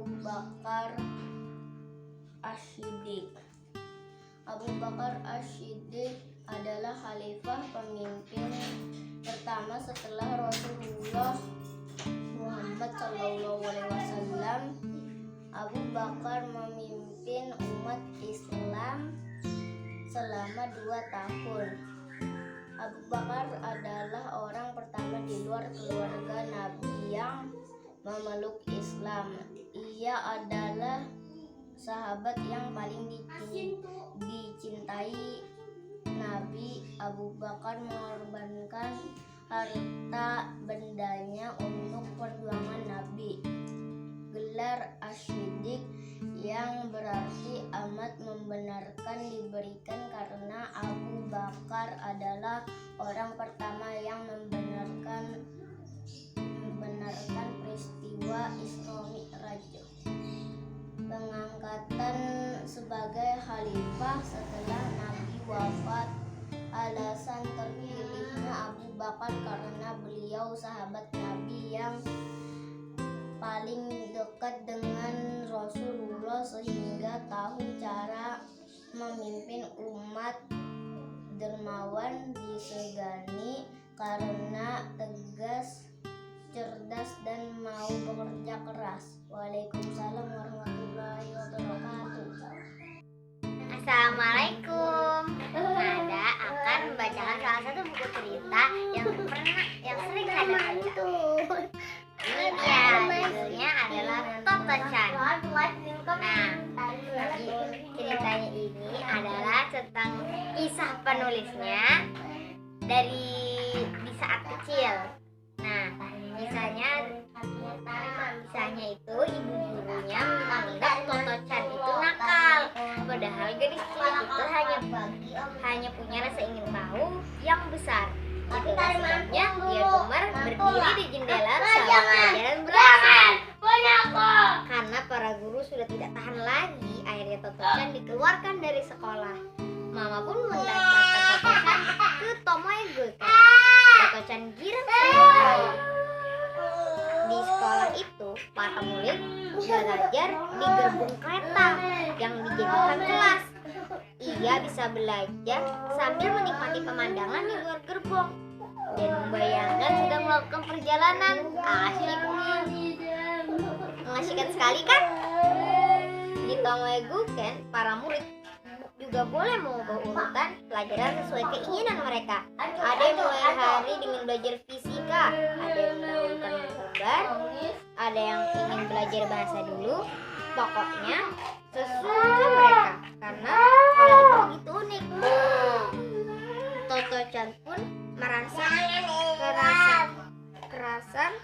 Abu Bakar Asy-Siddiq. Abu Bakar Asy-Siddiq adalah khalifah pemimpin pertama setelah Rasulullah Muhammad SAW. Abu Bakar memimpin umat Islam selama 2 tahun. Abu Bakar adalah orang pertama di luar keluarga Nabi yang memeluk Islam. Ia adalah sahabat yang paling dicintai Nabi. Abu Bakar mengorbankan harta bendanya untuk perjuangan Nabi. Gelar Asy-Siddiq yang berarti amat membenarkan diberikan karena Abu Bakar adalah orang pertama yang membenarkan peristiwa Isra Mi'raj. Pengangkatan sebagai khalifah setelah Nabi wafat. Alasan terpilihnya Abu Bakar karena beliau sahabat Nabi yang paling dekat dengan Rasulullah sehingga tahu cara memimpin umat, dermawan, disegani karena tegas, cerdas, dan mau bekerja keras. Waalaikumsalam warahmatullahi wabarakatuh. Assalamualaikum. Nada akan membacakan salah satu buku cerita yang sering Nada baca. Ini dia, judulnya adalah Toto-chan. Nah, ceritanya ini adalah tentang kisah penulisnya di saat kecil. Nah, kisahnya itu ibu gurunya menganggap Toto-chan itu nakal, padahal gadis cilik itu hanya punya rasa ingin tahu yang besar. Itulah sebabnya dia gemar berdiri di jendela saat pelajaran berakhir. Karena para guru sudah tidak tahan lagi, akhirnya Toto-chan dikeluarkan dari sekolah. Mama pun mendaftarkan Toto-chan ke Tomoe-gukuen. Toto-chan girang sekali. Di sekolah itu, para murid belajar di gerbong kereta yang dijadikan kelas. Ia bisa belajar sambil menikmati pemandangan di luar gerbong dan membayangkan sedang melakukan perjalanan. Mengasyikan sekali kan? Di Tomoe-gukuen, para murid juga boleh mengubah urutan pelajaran sesuai keinginan mereka. Ada yang mulai hari dengan belajar fisika, ada yang mendahulukan menggambar, ada yang ingin belajar bahasa dulu. Pokoknya sesuai mereka, karena kalau itu begitu unik. Toto-chan pun merasa kerasan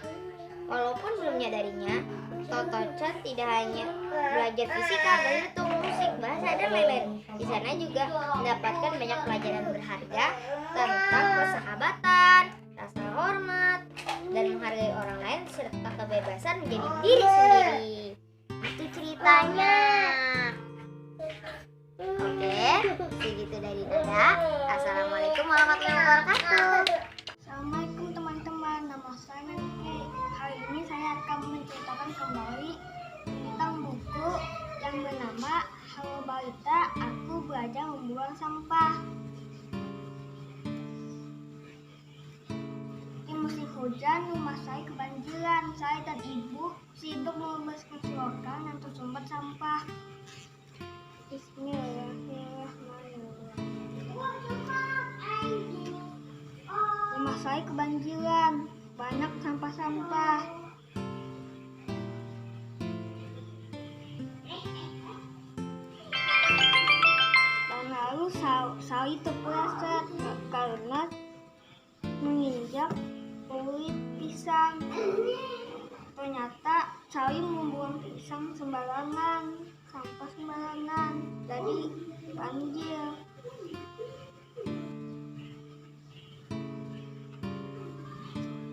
walaupun belum menyadarinya. Toto-chan tidak hanya belajar fisika, berhitung, musik, bahasa, dan lain-lain. Di sana juga mendapatkan banyak pelajaran berharga tentang persahabatan, rasa hormat, dan menghargai orang lain serta kebebasan menjadi diri sendiri. Itu ceritanya. Oke, segitu dari Nada. Assalamualaikum warahmatullahi wabarakatuh. Assalamualaikum teman-teman, nama saya Nike. Hari ini saya akan menceritakan kembali tentang buku yang bernama Halo Balita, Aku Belajar Membuang Sampah. Di musim hujan, rumah saya kebanjiran. Saya dan ibu sibuk membersihkan selokan yang tersumbat sampah. Bismillahirrahmanirrahim. Rumah saya kebanjiran, banyak sampah-sampah. Dan lalu saya terpleset karena menginjak kulit pisang. Ternyata saya membuang pisang sembarangan, sampah sembarangan, jadi banjir.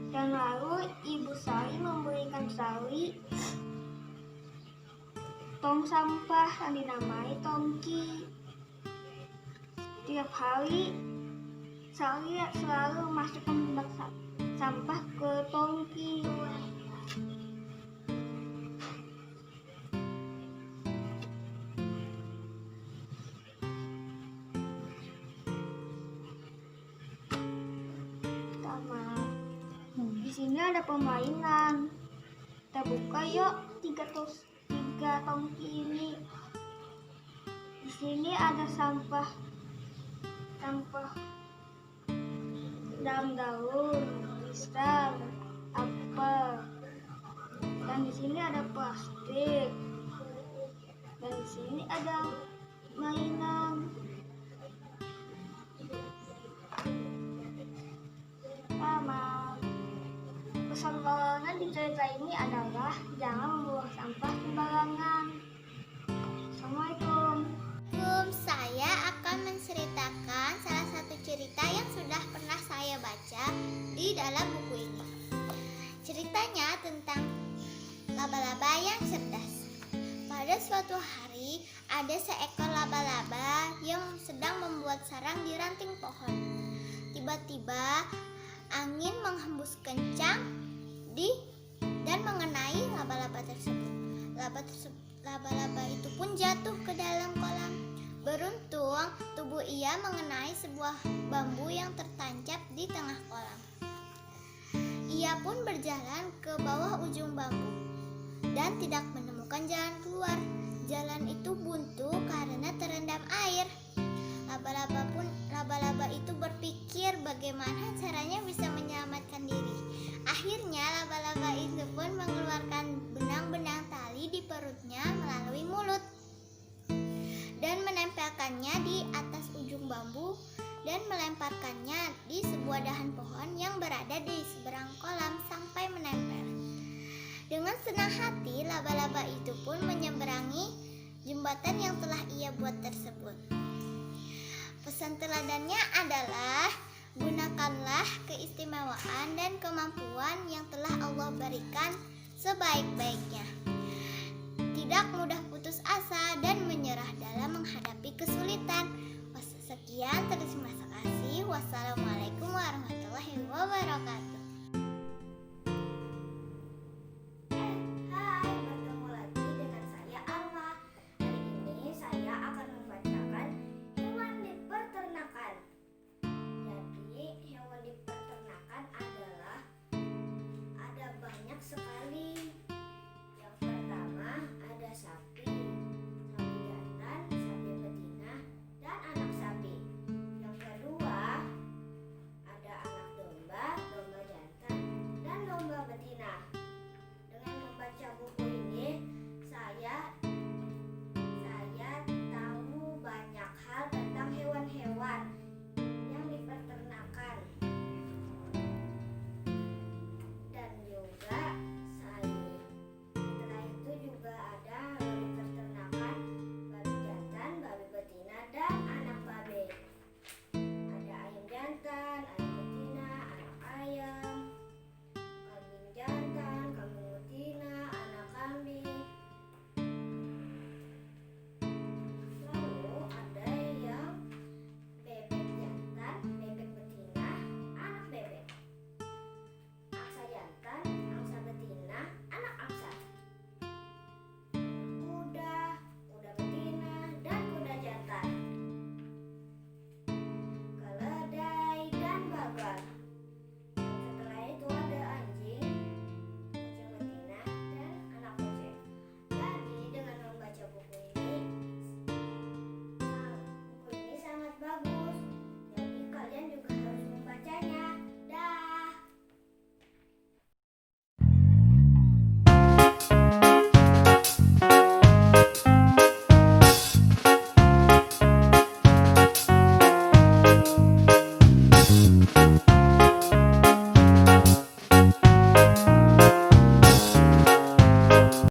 Dan lalu ibu saya memberikan saya tong sampah yang dinamai tongki. Setiap hari saya selalu masukkan bak sampah ke tongki. sini ada permainan. Kita buka yuk tiga tongki ini. Di sini ada sampah daun-daun, pisang, apel. Dan di sini ada plastik. Dan di sini ada mainan. Pesan moralnya di cerita ini adalah jangan membuang sampah sembarangan. Assalamualaikum. Saya akan menceritakan salah satu cerita yang sudah pernah saya baca di dalam buku ini. Ceritanya tentang laba-laba yang cerdas. Pada suatu hari, ada seekor laba-laba yang sedang membuat sarang di ranting pohon. Tiba-tiba, angin menghembus kencang dan mengenai laba-laba tersebut. Laba-laba itu pun jatuh ke dalam kolam. Beruntung, tubuh ia mengenai sebuah bambu yang tertancap di tengah kolam. Ia pun berjalan ke bawah ujung bambu dan tidak menemukan jalan keluar. Jalan itu buntu karena terendam air. Laba-laba itu berpikir bagaimana caranya bisa menyelamatkan diri. Akhirnya laba-laba itu pun mengeluarkan benang-benang tali di perutnya melalui mulut dan menempelkannya di atas ujung bambu dan melemparkannya di sebuah dahan pohon yang berada di seberang kolam sampai menempel. Dengan senang hati, laba-laba itu pun menyeberangi jembatan yang telah ia buat tersebut. Pesan teladannya adalah gunakanlah keistimewaan dan kemampuan yang telah Allah berikan sebaik-baiknya.